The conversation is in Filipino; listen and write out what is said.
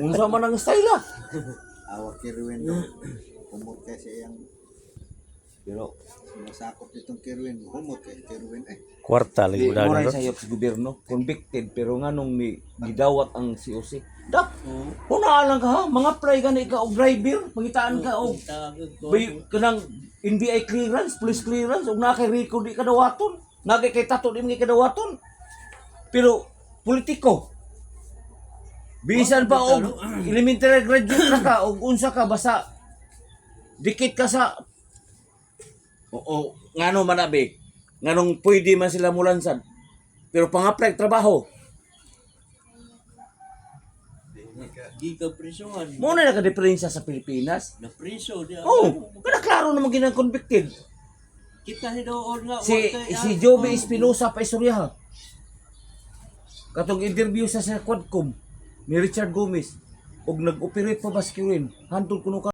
Unsa man ang style ah. Awak Kirwin do. Kumot kasi yang Pero masakop nitong Kirwin. Kumot kay Kirwin eh. Kwarta di lagi mo dagan rin bro. sayop sa gobyerno, convicted pero nganong ni gidawat ang COC. Dak. Una lang ka ha, mga apply ka na ikaw og driver, mangitaan ka og kanang NBI clearance, police clearance, ug na kay record di kadawaton. Nagay kay tato di mga kadawaton. Pero politiko. Bisan pa og elementary graduate na ka og unsa ka basta dikit ka sa ngano man abi. Nganong pwede man sila mulansad. Pero pang-apply trabaho. Di ka presohan. Mo na naka-diferensya sa Pilipinas. Na preso. Oh, kada klaro naman ginang convicted. Kita hidoon nga. Si Joby Espinosa pa istorya. Katong interview sa Quadcom ni Richard Gomez og nag-operate pa baskurin. Hantod kuno ka